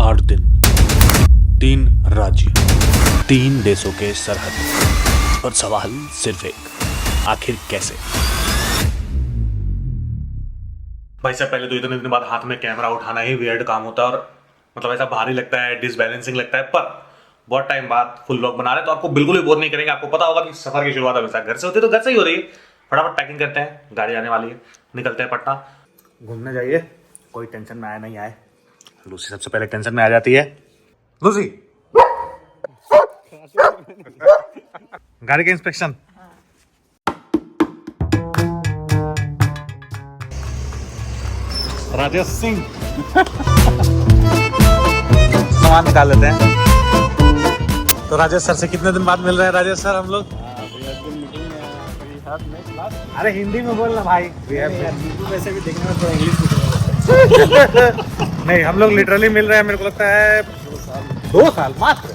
8 दिन, 3 राज्य, 3 देशों के सरहद। और सवाल सिर्फ एक, आखिर कैसे? भाई साहब, पहले तो इतने दिन बाद हाथ में कैमरा उठाना ही वियर्ड काम होता है और मतलब ऐसा भारी लगता है, डिसबैलेंसिंग लगता है। पर बहुत टाइम बाद फुल व्लॉग बना रहे हैं तो आपको बिल्कुल भी बोर नहीं करेंगे। आपको पता होगा कि सफर की शुरुआत हमेशा घर से होती है, तो घर से ही हो रही है। फटाफट पैकिंग करते हैं, गाड़ी आने वाली है, निकलते हैं पटना। घूमने जाइए, कोई टेंशन में आए नहीं आए। लूसी सबसे पहले टेंशन में आ जाती है। लूसी गाड़ी के इंस्पेक्शन। राजेश सिंह सामान निकाल लेते हैं। तो राजेश सर से कितने दिन बाद मिल रहे हैं राजेश सर हम लोग? अरे हिंदी में बोलना भाई। वैसे भी देखने में थोड़ा इंग्लिश नहीं, हम लोग लिटरली मिल रहे हैं। मेरे को लगता है 2 साल मात्र,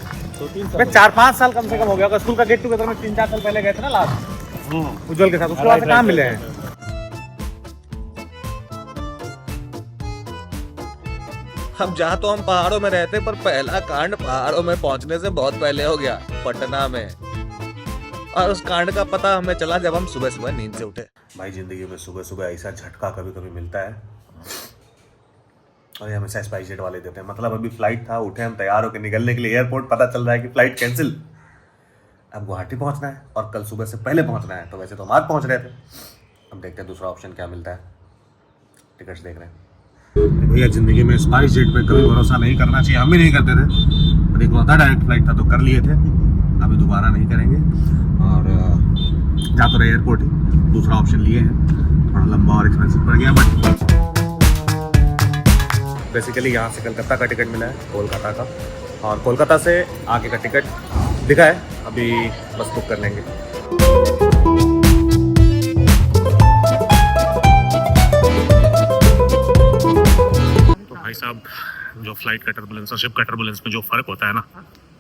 4-5 साल कम से कम हो गया। स्कूल का गेट टुगेदर में 3-4 साल पहले गए थे ना लास्ट, उज्जवल के साथ। उसके बाद से कहाँ मिले हैं? हम जहाँ तो हम पहाड़ों में रहते, पर पहला कांड पहाड़ों में पहुंचने से बहुत पहले हो गया, पटना में। और उस कांड का पता हमें चला जब हम सुबह सुबह नींद से उठे। भाई जिंदगी में सुबह सुबह ऐसा झटका कभी कभी मिलता है और ये हमेशा स्पाइस जेट वाले देते हैं। मतलब अभी फ्लाइट था, उठे हम तैयार होकर निकलने के लिए एयरपोर्ट, पता चल रहा है कि फ्लाइट कैंसिल। अब गुवाहाटी पहुंचना है और कल सुबह से पहले पहुंचना है। तो वैसे तो हम आज पहुंच रहे थे। अब देखते हैं दूसरा ऑप्शन क्या मिलता है। टिकट्स देख रहे हैं। भैया जिंदगी में स्पाइस जेट पे कभी भरोसा नहीं करना चाहिए। हम भी नहीं करते थे, पर एक था डायरेक्ट फ्लाइट था तो कर लिए थे। अभी दोबारा नहीं करेंगे और जा तो रहे एयरपोर्ट ही। दूसरा ऑप्शन लिए हैं, थोड़ा लंबा और एक्सपेंसिव पड़ गया, बट बेसिकली यहाँ से कलकत्ता का टिकट मिला है, कोलकाता का। और कोलकाता से आगे का टिकट दिखा है, अभी बस बुक कर लेंगे। भाई साहब, जो फ्लाइट का टर्बुलेंस और शिप का टर्बुलेंस में जो फर्क होता है ना,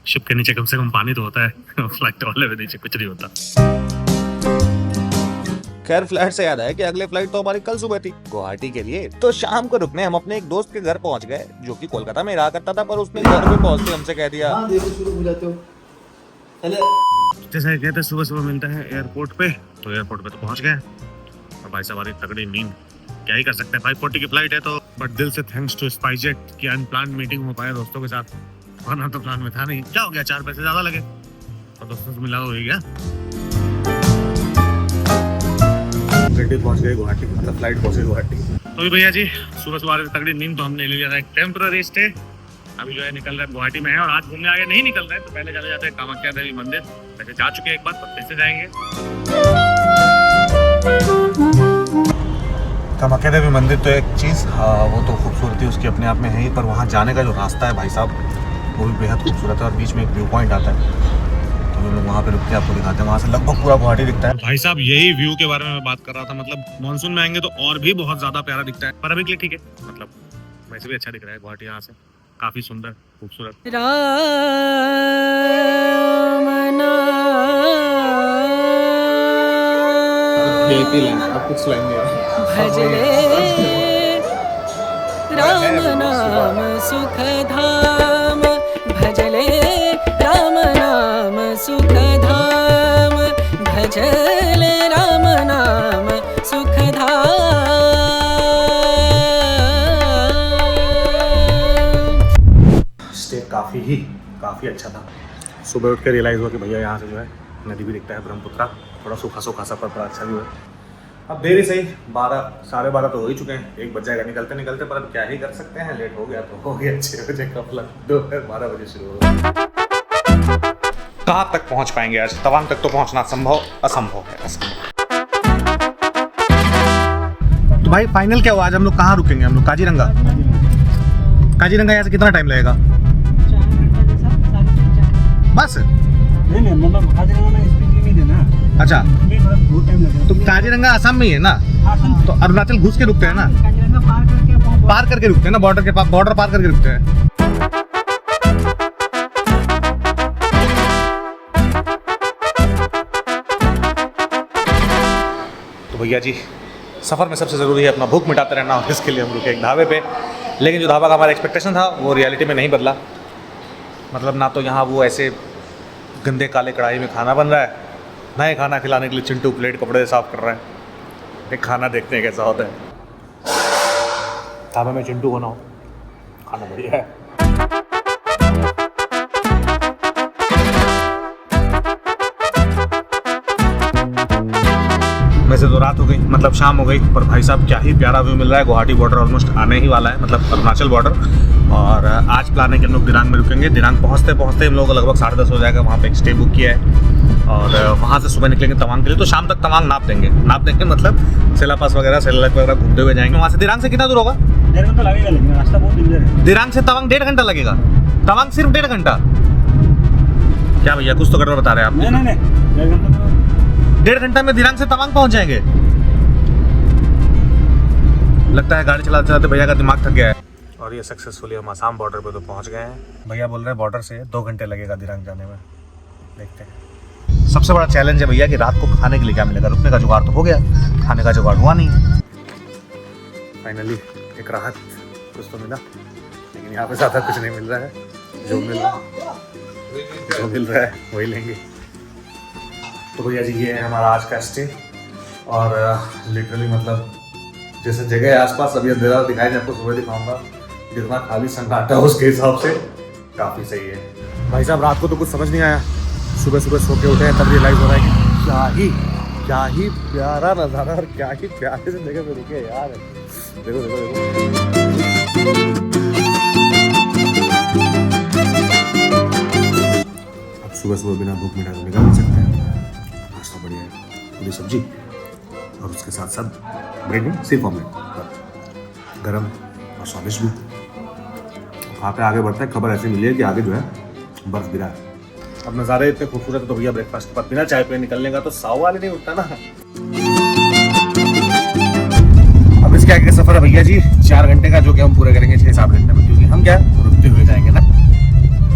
शिप के नीचे कम से कम पानी तो होता है, फ्लाइट वाले में नीचे कुछ नहीं होता। खैर, फ्लाइट से याद आया कि अगले फ्लाइट तो हमारी कल सुबह थी गुवाहाटी के लिए। तो शाम को रुकने हम अपने एक दोस्त के घर पहुंच गए, जो कि कोलकाता में रहा करता था। पर उसने घर पे पहुंचते हमसे कह दिया, शुरू हो जाते हो। जैसे कहते सुबह सुबह मिलता है एयरपोर्ट पे, तो एयरपोर्ट पे तो पहुंच गए। और भाई साहब, हमारी तगड़ी नींद, क्या ही कर सकते हैं। 5:40 की फ्लाइट है तो, बट दिल से थैंक्स टू स्पाइस जेट कि अनप्लान्ड मीटिंग हो पाया दोस्तों के साथ। वरना तो प्लान में था नहीं। क्या हो गया, 4 पैसे ज्यादा लगे और दोस्तों से मिला हो गया। गड्डी पहुंच गए गुवाहाटी, मतलब फ्लाइट पहुंचे गुवाहाटी। तो भी भैया जी, सुबह सुबह तगड़ी नींद तो हमने ले लिया था, एक टेम्पररी स्टे। अभी जो है निकल रहे हैं गुवाहाटी में है। और आज घूमने आगे नहीं निकल रहे हैं, तो पहले चले जाते हैं कामाख्या देवी मंदिर। वैसे जा चुके हैं एक बार, तो फिर से जाएंगे। कामाख्या देवी मंदिर तो एक चीज़, वो तो खूबसूरती उसकी अपने आप में है ही, पर वहाँ जाने का जो रास्ता है भाई साहब, वो भी बेहद खूबसूरत है। और बीच में एक व्यू पॉइंट आता है, तो हम लोग वहाँ पे रुक के आपको दिखाते हैं। वहाँ से लगभग पूरा गुवाहाटी दिखता है। भाई साहब, यही व्यू के बारे में मैं बात कर रहा था। मतलब मानसून में आएंगे तो और भी बहुत ज़्यादा प्यारा दिखता है, पर अभी के लिए ठीक है। मतलब वैसे भी अच्छा दिख रहा है गुवाहाटी यहाँ से, काफ़ी सुंदर खूबसूरत। भजले राम नाम सुख धाम, भजले राम नाम सुख धाम, भजले राम नाम सुख धाम। स्टे काफ़ी अच्छा था। सुबह उठ के रियलाइज़ हुआ कि भैया यहाँ से जो है नदी भी दिखता है, ब्रह्मपुत्रा। थोड़ा सूखा सूखा सा, पर बड़ा अच्छा भी है। अब देरी सही, 12-12:30 तो हो ही चुके हैं। 1 बज जाएगा निकलते निकलते, पर अब क्या ही कर सकते हैं। लेट हो गया तो हो गया। 6 बजे का फ्लाइट, दोपहर 12 बजे शुरू होगा। कहाँ तक पहुँच पाएंगे आज? तवांग तक तो पहुँचना असंभव है। तो भाई फाइनल क्या हुआ, आज हम लोग कहाँ रुकेंगे? हम लोग काजीरंगा यहाँ से कितना टाइम लगेगा? बस नहीं, मतलब काजीरंगा में स्पीड लिमिट है ना। अच्छा, बहुत टाइम लगेगा। तो काजीरंगा असम में ही है ना, तो अरुणाचल घुस के रुकते हैं ना, काजीरंगा पार करके रुकते हैं ना, बॉर्डर पार करके रुकते हैं। तो भैया जी, सफ़र में सबसे ज़रूरी है अपना भूख मिटाते रहना। और इसके लिए हम रुके एक ढाबे पे। लेकिन जो ढाबा का हमारा एक्सपेक्टेशन था वो रियलिटी में नहीं बदला। मतलब ना तो यहाँ वो ऐसे गंदे काले कढ़ाई में खाना बन रहा है, ना ही खाना खिलाने के लिए चिंटू प्लेट कपड़े साफ कर रहा है। एक खाना देखते हैं कैसा होता है। ढाबे में चिंटू होना हो, खाना बढ़िया है। वैसे तो रात हो गई, मतलब शाम हो गई, पर भाई साहब क्या ही प्यारा व्यू मिल रहा है। गुवाहाटी बॉर्डर ऑलमोस्ट आने ही वाला है, मतलब अरुणाचल बॉर्डर। और आज प्लान है कि हम लोग दिरांग में रुकेंगे। दिरांग पहुंचते पहुंचते हम लोगों को लगभग 10:30 हो जाएगा। वहाँ पे एक स्टे बुक किया है और वहाँ से सुबह निकलेंगे तवांग के लिए। तो शाम तक तवांग नाप देंगे मतलब सेला पास वगैरह, सेला लेक वगैरह घूमते हुए जाएंगे। वहाँ से दिरांग से कितना दूर होगा? 1.5 घंटा लगेगा, लेकिन रास्ता बहुत डेंजर है। दिरांग से तवांग 1.5 घंटा लगेगा? तवांग सिर्फ 1.5 घंटा? क्या भैया, कुछ तो गड़बड़ बता रहे हैं आप। नहीं 1.5 घंटा। 1.5 घंटा में दिरांग से तवांग पहुँच जाएंगे? लगता है गाड़ी चलाते चलाते भैया का दिमाग थक गया है। और ये सक्सेसफुली हम आसाम बॉर्डर पे तो पहुंच गए हैं। भैया बोल रहे हैं बॉर्डर से 2 घंटे लगेगा दिरांग जाने में। देखते हैं। सबसे बड़ा चैलेंज है भैया कि रात को खाने के लिए क्या मिलेगा। रुकने का जुगाड़ तो हो गया, खाने का जुगाड़ हुआ नहीं। फाइनली एक राहत कुछ तो मिला, लेकिन यहाँ पे ज़्यादा कुछ नहीं मिल रहा है। जो मिल रहा है वही लेंगे। तो भैया जी ये है हमारा आज का स्टे। और लिटरली मतलब जैसे जगह है आसपास, अभी अंधेरा दिखाई नहीं, आपको सुबह दिखाऊंगा। जितना खाली सन्नाटा है उसके हिसाब से काफ़ी सही है। भाई साहब रात को तो कुछ समझ नहीं आया, सुबह सुबह सो के उठे हैं तब रियलाइज हो रहा है कि क्या ही प्यारा नज़ारा और क्या ही प्यारे से जगह पे रुके यार। देखो देखो देखो, अब सुबह सुबह बिना भूख मिटा तो निकल नहीं सकते हैं। नाश्ता बढ़िया है, पूरी सब्जी और उसके साथ साथ ब्रेड में सिर्फ ऑमलेट, गरम और स्वादिष्ट भी। वहाँ पे आगे बढ़ते हैं, खबर ऐसी मिली है कि आगे जो है बर्फ गिरा है। अब नज़ारे इतने खूबसूरत है तो भैया ब्रेकफास्ट के बाद बिना चाय पे निकलने का तो साव वाले नहीं उठता ना। अब इसके आगे का सफर है भैया जी 4 घंटे का, जो कि हम पूरे करेंगे 6-7 घंटे में, क्योंकि हम क्या रुकते हुए जाएंगे ना।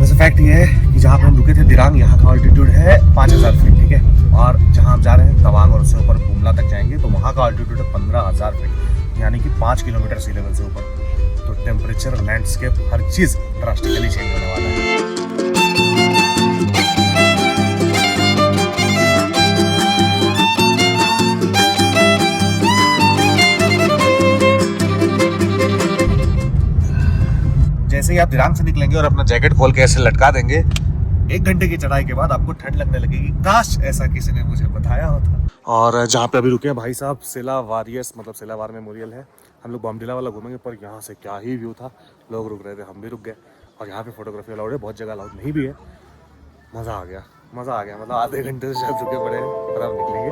वैसे फैक्ट ये है कि जहाँ पर हम रुके थे दिरांग, यहाँ का ऑल्टीट्यूड है 5000 फीट, ठीक है। और जहाँ हम जा रहे हैं तवांग और उससे ऊपर बुमला तक जाएंगे तो वहाँ का ऑल्टीट्यूड है 15000 फीट, यानी कि 5 किलोमीटर सी लेवल से ऊपर। तो टेम्परेचर, लैंडस्केप, हर चीज़ ड्रास्टिकली चेंज होने वाला है। जैसे ही आप दिरांग से निकलेंगे और अपना जैकेट खोल के ऐसे लटका देंगे, 1 घंटे की चढ़ाई के बाद आपको ठंड लगने लगेगी। काश ऐसा किसी ने मुझे बताया होता। और जहाँ पे अभी रुके हैं भाई साहब, सेला वारियर्स मतलब सेला वार मेमोरियल है। हम लोग बॉम्बडिला वाला घूमेंगे, पर यहाँ से क्या ही व्यू था। लोग रुक रहे थे, हम भी रुक गए। और यहाँ पे फोटोग्राफी अलाउड है, बहुत जगह अलाउड नहीं भी है। मज़ा आ गया, मज़ा आ गया। मतलब आधे घंटे से शायद रुके पड़े हैं, पर अब निकलेंगे।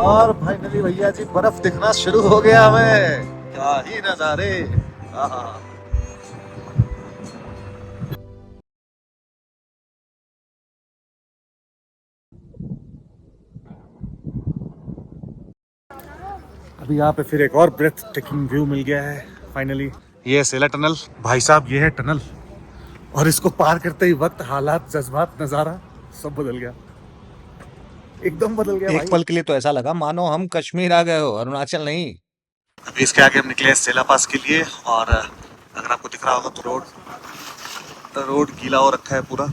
और फाइनली भैया जी बर्फ दिखना शुरू हो गया हमें। क्या ही नजारे। अभी यहाँ पे फिर एक और ब्रेथ टेकिंग व्यू मिल गया है फाइनली। ये है सेला टनल भाई साहब, ये है टनल। और इसको पार करते ही वक्त हालात, जज्बात, नज़ारा सब बदल गया, एकदम बदल गया। एक पल के लिए तो ऐसा लगा मानो हम कश्मीर आ गए हो, अरुणाचल नहीं। अभी इसके आगे हम निकले हैं सेला पास के लिए। और अगर आपको दिख रहा होगा तो रोड गीला हो रखा है पूरा,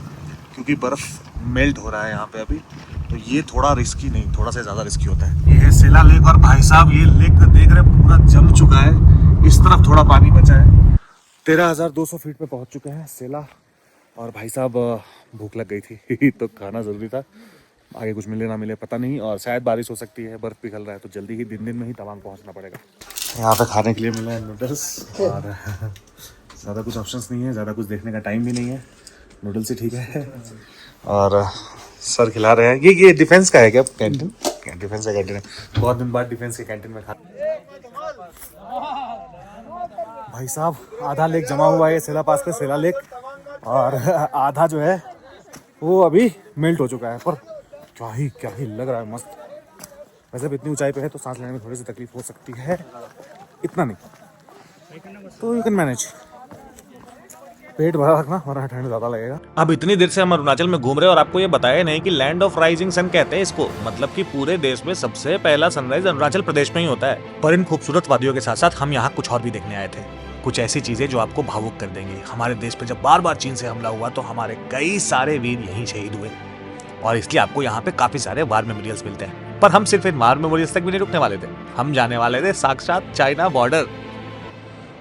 क्योंकि बर्फ मेल्ट हो रहा है यहाँ पे अभी। तो ये थोड़ा रिस्की नहीं, थोड़ा सा ज़्यादा रिस्की होता है। ये है सेला लेक। और भाई साहब ये लेक देख रहे पूरा जम चुका है, इस तरफ थोड़ा पानी बचा है। 13200 फीट पे पहुँच चुके हैं सेला। और भाई साहब भूख लग गई थी तो खाना ज़रूरी था। आगे कुछ मिले ना मिले पता नहीं, और शायद बारिश हो सकती है, बर्फ़ पिघल रहा है, तो जल्दी ही दिन में ही तवांग पहुंचना पड़ेगा। यहाँ पे खाने के लिए मिला है नूडल्स, और ज़्यादा कुछ ऑप्शंस नहीं है, ज़्यादा कुछ देखने का टाइम भी नहीं है। नूडल्स ही ठीक है। और सर खिला रहे हैं। ये डिफेंस का है क्या कैंटीन? डिफेंस का कैंटीन है। बहुत दिन बाद डिफेंस के कैंटीन में खा। भाई साहब आधा लेक जमा हुआ है सेला पास पे, सेला लेक, और आधा जो है वो अभी मेल्ट हो चुका है। पर क्या ही लग रहा है, मस्त। वैसे भी इतनी ऊंचाई पे है तो सांस लेने में थोड़ी सी तकलीफ हो सकती है, इतना नहीं, तो यू कैन मैनेज। पेट भरा रखना वरना ठंड ज्यादा लगेगा। अब इतनी देर से हम अरुणाचल में घूम रहे हैं और आपको ये बताया नहीं कि लैंड ऑफ राइजिंग सन कहते हैं इसको, मतलब कि पूरे देश में सबसे पहला सनराइज अरुणाचल प्रदेश में ही होता है। पर इन खूबसूरत वादियों के साथ साथ हम यहाँ कुछ और भी देखने आए थे, कुछ ऐसी चीजें जो आपको भावुक कर देंगी। हमारे देश पे जब बार बार चीन से हमला हुआ तो हमारे कई सारे वीर यहीं शहीद हुए और इसलिए आपको यहाँ पे काफी सारे वार मेमोरियल्स मिलते हैं। पर हम सिर्फ इन वार मेमोरियल्स तक भी नहीं रुकने वाले थे, हम जाने वाले थे साक्षात चाइना बॉर्डर।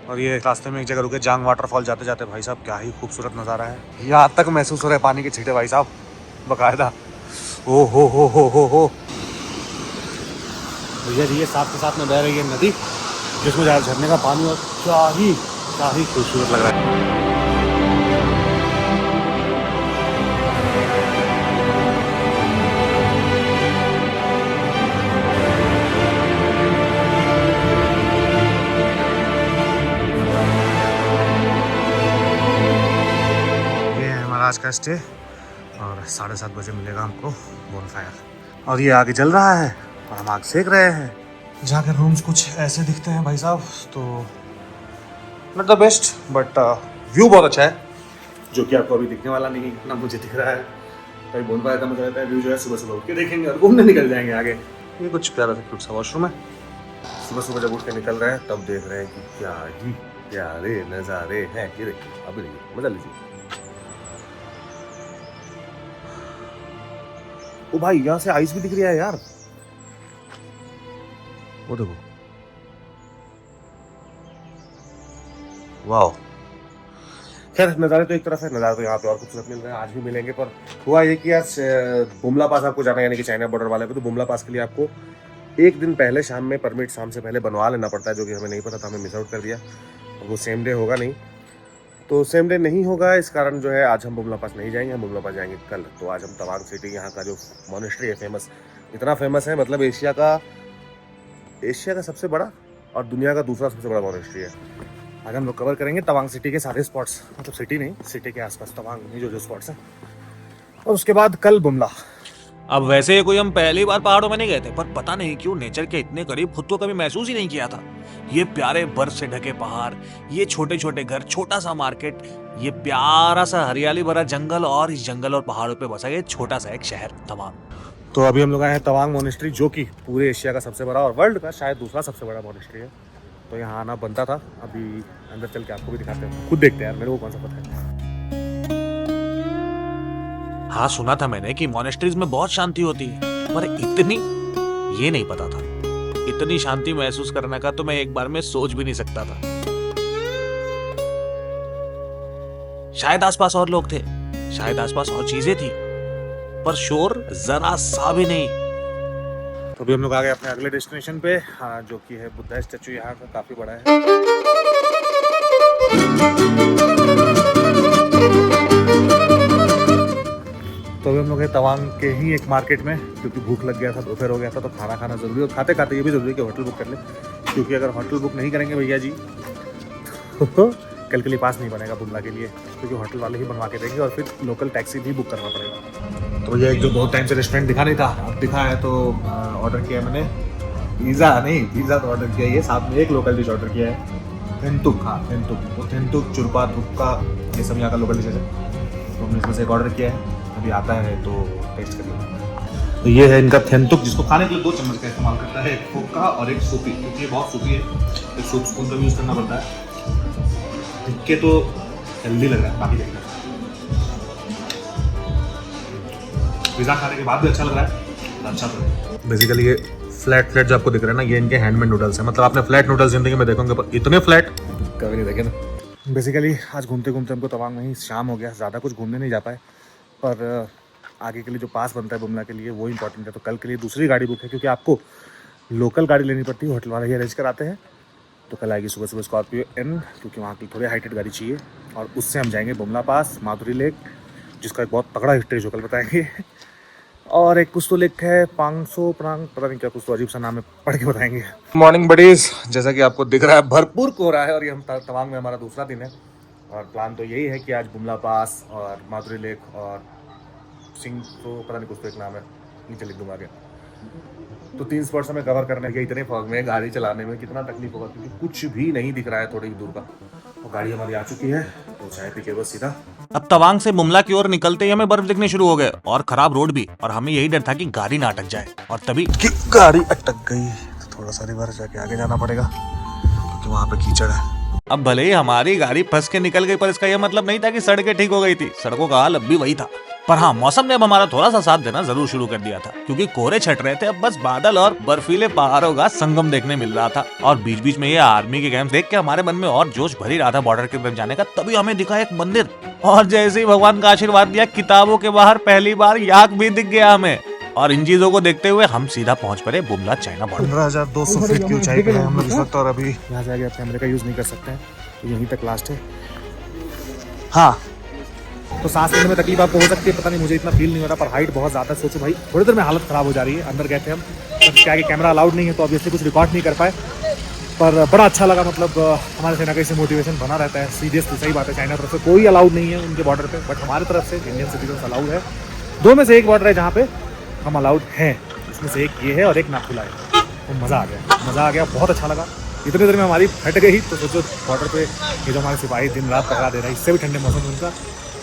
और ये रास्ते में एक जगह रुके, जांग वाटरफॉल जाते जाते भाई साहब क्या ही खूबसूरत नज़ारा है। यहाँ तक महसूस हो रहा है पानी के छींटे भाई साहब बकायदा। ओ हो भैया जी, ये साथ के साथ में बह रही है नदी जिसमें जा झरने का पानी और क्या ही खूबसूरत लग रहा है। आज का स्टे और 7:30 बजे मिलेगा हमको बोनफायर और ये आगे चल रहा है और हम आग सेक रहे हैं। जाकर रूम्स कुछ ऐसे दिखते हैं भाई साहब, तो not the best but view बहुत अच्छा है जो कि आपको अभी दिखने वाला नहीं है ना मुझे दिख रहा है। कभी बोनफायर का मजा रहता है, व्यू जो है सुबह सुबह उठ के देखेंगे और घूमने निकल जाएंगे आगे। ये कुछ प्यारा सा क्यूट सा वॉशरूम है। सुबह सुबह जब उठ के निकल रहे हैं तब देख रहे हैं कि क्या ही प्यारे नज़ारे हैं। ये देखिए अभी देखिए, मजा लीजिए। ओ भाई यहाँ से आइस भी दिख रहा है यार, वो देखो। वाह, खैर नज़ारे तो एक तरफ है, नज़ारे तो यहाँ पे और खूबसूरत मिल रहे हैं, आज भी मिलेंगे। पर हुआ ये कि आज बुमला पास आपको जाना है, यानी कि चाइना बॉर्डर वाले पे। तो बुमला पास के लिए आपको एक दिन पहले शाम में परमिट शाम से पहले बनवा लेना पड़ता है, जो कि हमें नहीं पता था, हमें मिस आउट कर दिया। और वो सेम डे होगा नहीं, तो सेम डे नहीं होगा, इस कारण जो है आज हम बुमला पास नहीं जाएंगे, हम बुमला पास जाएंगे कल। तो आज हम तवांग सिटी, यहाँ का जो मॉनेस्ट्री है फेमस, इतना फेमस है, मतलब एशिया का सबसे बड़ा और दुनिया का दूसरा सबसे बड़ा मॉनेस्ट्री है। आज हम लोग कवर करेंगे तवांग सिटी के सारे स्पॉट्स, मतलब सिटी नहीं, सिटी के आसपास तवांग में जो स्पॉट्स हैं, और उसके बाद कल बुमला। अब वैसे कोई हम पहली बार पहाड़ों में नहीं गए थे, पर पता नहीं क्यों नेचर के इतने करीब खुद को कभी महसूस ही नहीं किया था। ये प्यारे बर्फ से ढके पहाड़, ये छोटे छोटे घर, छोटा सा मार्केट, ये प्यारा सा हरियाली भरा जंगल और इस जंगल और पहाड़ों पे बसा ये छोटा सा एक शहर तवांग। तो अभी हम लोग आए हैं तवांग मॉनेस्ट्री, जो कि पूरे एशिया का सबसे बड़ा और वर्ल्ड का शायद दूसरा सबसे बड़ा मॉनेस्ट्री है। तो यहाँ आना बनता था। अभी अंदर चल के आपको भी दिखाते हैं, खुद देखते हैं यार, मेरे को कौन सा पता है। हाँ, सुना था मैंने कि मॉनेस्ट्रीज में बहुत शांति होती है, पर इतनी ये नहीं पता था। इतनी शांति महसूस करने का तो मैं एक बार में सोच भी नहीं सकता था। शायद आसपास और लोग थे, शायद आसपास और चीजें थी, पर शोर जरा सा भी नहीं। तो अभी हम लोग आ गए अपने अगले डेस्टिनेशन पे, हाँ, जो कि है बुद्धा स्टैचू। यहाँ का काफी बड़ा है। तो अभी हम लोग हैं तवांग के ही एक मार्केट में, क्योंकि भूख लग गया था, दोपहर हो गया था, तो खाना खाना जरूरी है। और खाते खाते ये भी जरूरी है कि होटल बुक कर ले, क्योंकि अगर होटल बुक नहीं करेंगे भैया जी तो कल के लिए पास नहीं बनेगा बुमला के लिए, क्योंकि होटल वाले ही बनवा के देंगे और फिर लोकल टैक्सी भी बुक करना पड़ेगा। तो ये एक जो बहुत टाइम से रेस्टोरेंट दिखा नहीं था, अब दिखा है, तो ऑर्डर किया मैंने। पिज़्ज़ा तो ऑर्डर किया, ये साथ में एक लोकल डिश ऑर्डर किया है, थेंतुक। हाँ, थेंतुक, वो थेंतुक, चुरपा, थुक्का, ये सब यहाँ का लोकल डिशेज है। तो हमने इसमें से एक ऑर्डर किया है, अभी आता है तो टेस्ट करिए। तो ये है इनका थेंतुक, जिसको खाने के लिए 2 चम्मच का इस्तेमाल करता है, एक फोक का और एक सूपी, क्योंकि ये बहुत सूपी है, एक सूप स्पून का भी यूज़ करना पड़ता है। दिख के तो हेल्दी लग रहा है, बाकी देखना। पिज़्ज़ा खाने के बाद भी अच्छा लग रहा है, अच्छा तो बेसिकली ये फ्लैट जो आपको दिख रहा है ना, ये इनके हैंडमेड नूडल्स है। मतलब आपने फ्लैट नूडल्स जिंदगी में देखोगे, पर इतने फ्लैट कभी नहीं देखे ना। बेसिकली आज घूमते घूमते हमको तवांग में ही शाम हो गया, ज़्यादा कुछ घूमने नहीं जा पाए, पर आगे के लिए जो पास बनता है बुमला के लिए वो इंपॉर्टेंट है। तो कल के लिए दूसरी गाड़ी बुक है, क्योंकि आपको लोकल गाड़ी लेनी पड़ती है, होटल वाले ही अरेंज कराते हैं। तो कल आएगी सुबह सुबह स्कॉर्पियो एन, क्योंकि वहाँ की थोड़ी हाइटेड गाड़ी चाहिए, और उससे हम जाएंगे बुमला पास, माधुरी लेक, जिसका एक बहुत तगड़ा हिस्ट्री जो कल बताएंगे। और एक कुछ तो लेक है पांगसो प्रांग, पता नहीं क्या, कुछ तो अजीब सा नाम है, पढ़ के बताएंगे। मॉर्निंग बडीज, जैसा कि आपको दिख रहा है भरपूर हो रहा है, और ये हम तवांग में हमारा दूसरा दिन है। और प्लान तो यही है कि आज बुमला पास और माधुरी लेक और सिंह, तो पता नहीं कुछ तो एक नाम है, नीचे लिख दूंगा आगे। तो 3 स्पॉट्स हमें कवर करने के। इतने फॉग में गाड़ी चलाने में कितना तकलीफ होगा, क्योंकि कुछ भी नहीं दिख रहा है थोड़ी दूर का। तो गाड़ी हमारी आ चुकी है, तो चाय पी के बस सीधा। अब तवांग से बुमला की ओर निकलते ही हमें बर्फ दिखने शुरू हो गए और खराब रोड भी, और हमें यही डर था कि गाड़ी ना अटक जाए। और तभी गाड़ी अटक गई, तो थोड़ा सा रिवर्स जाके आगे जाना पड़ेगा क्योंकि वहां पे कीचड़ है। अब भले ही हमारी गाड़ी फंस के निकल गई, पर इसका यह मतलब नहीं था कि सड़कें ठीक हो गई थी। सड़कों का हाल अब भी वही था। पर हाँ, मौसम ने अब हमारा थोड़ा सा साथ देना जरूर शुरू कर दिया था, क्योंकि कोहरे छट रहे थे। अब बस बादल और बर्फीले पहाड़ों का संगम देखने मिल रहा था। और बीच बीच में ये आर्मी के कैंप देख के हमारे मन में और जोश भर ही रहा था बॉर्डर की तरफ जाने का। तभी हमें दिखा एक मंदिर, और जैसे ही भगवान का आशीर्वाद दिया, किताबों के बाहर पहली बार याक भी दिख गया हमें। और इन चीजों को देखते हुए हम सीधा पहुंच पड़े बुमला चाइना बॉर्डर। 15,200 फीट की ऊंचाई पे हैं हम लोग इस वक्त, और अभी यहाँ से आगे आप कैमरे का यूज नहीं कर सकते हैं, तो यहीं तक लास्ट है। हाँ, तो सांस लेने में तकलीफ आपको हो सकती है, पता नहीं, मुझे इतना फील नहीं हो रहा, पर हाइट बहुत ज़्यादा। सोचो भाई, थोड़ी देर में हालत ख़राब हो जा रही है। अंदर गए थे हम, पर क्या कि कैमरा अलाउड नहीं है, तो ऑब्वियसली कुछ रिकॉर्ड नहीं कर पाए। पर बड़ा अच्छा लगा, मतलब हमारे सेना का इससे मोटिवेशन बना रहता है। सीरियसली सही बात है, चाइना तरफ से कोई अलाउड नहीं है उनके बॉर्डर पे, बट हमारी तरफ से इंडियन सिटीजन अलाउड है। दो में से एक बॉर्डर है जहाँ पे हम अलाउड हैं, इसमें से एक ये है और एक नाथुला है। तो मज़ा आ गया, बहुत अच्छा लगा। इतनी देर में हमारी फट गई, तो सोचो बॉर्डर पे ये जो हमारे सिपाही दिन रात पकड़ा दे रहा है, इससे भी ठंडे मौसम में उनका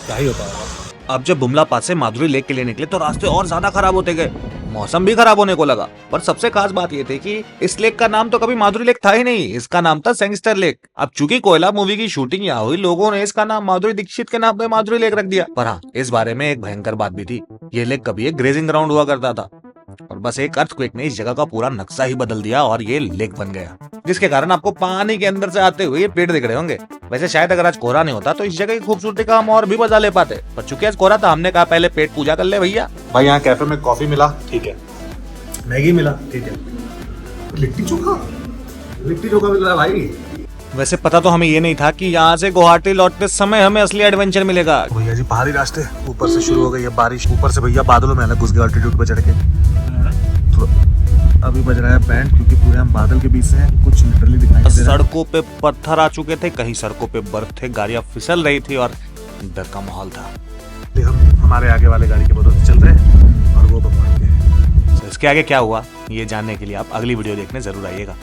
क्या ही होता होगा। अब जब बुमला पास से माधुरी लेक के लिए निकले तो रास्ते और ज्यादा खराब होते गए, मौसम भी खराब होने को लगा। पर सबसे खास बात ये थी कि इस लेक का नाम तो कभी माधुरी लेक था ही नहीं, इसका नाम था सेंगस्टर लेक। अब चूंकि कोयला मूवी की शूटिंग यहाँ हुई, लोगों ने इसका नाम माधुरी दीक्षित के नाम पे माधुरी लेक रख दिया। पर हाँ, इस बारे में एक भयंकर बात भी थी, ये लेक कभी एक ग्रेजिंग ग्राउंड हुआ करता था, और बस एक अर्थक्वेक ने इस जगह का पूरा नक्शा ही बदल दिया और ये लेक बन गया, जिसके कारण आपको पानी के अंदर से आते हुए ये पेड़ दिख रहे होंगे। वैसे शायद अगर आज कोहरा नहीं होता तो इस जगह की खूबसूरती का हम और भी मजा ले पाते, पर चूंकि आज कोहरा था, हमने कहा पहले पेट पूजा कर ले भैया। भाई यहाँ कैफे में कॉफी मिला, ठीक है, मैगी मिला, ठीक है, लिट्टी चोखा मिल रहा है भाई। वैसे पता तो हमें ये नहीं था कि यहाँ से गुवाहाटी लौटते समय हमें असली एडवेंचर मिलेगा। भैया जी पहाड़ी रास्ते ऊपर से शुरू हो गई है बारिश, ऊपर से भैया बादलों में अलग घुस गए ऑल्टीट्यूड पे चढ़ के। तो अभी बज रहा है बैंड, क्योंकि पूरे हम बादल के बीच से हैं, कुछ लिटरली दिखाई नहीं दे रहा है। सड़कों पे पत्थर आ चुके थे, कहीं सड़कों पे बर्फ थे, गाड़ियां फिसल रही थी और डर का माहौल था। हम हमारे आगे वाले गाड़ी के बदौलत से चल रहे हैं और वो भगवान के। इसके आगे क्या हुआ ये जानने के लिए आप अगली वीडियो देखने जरूर आइएगा।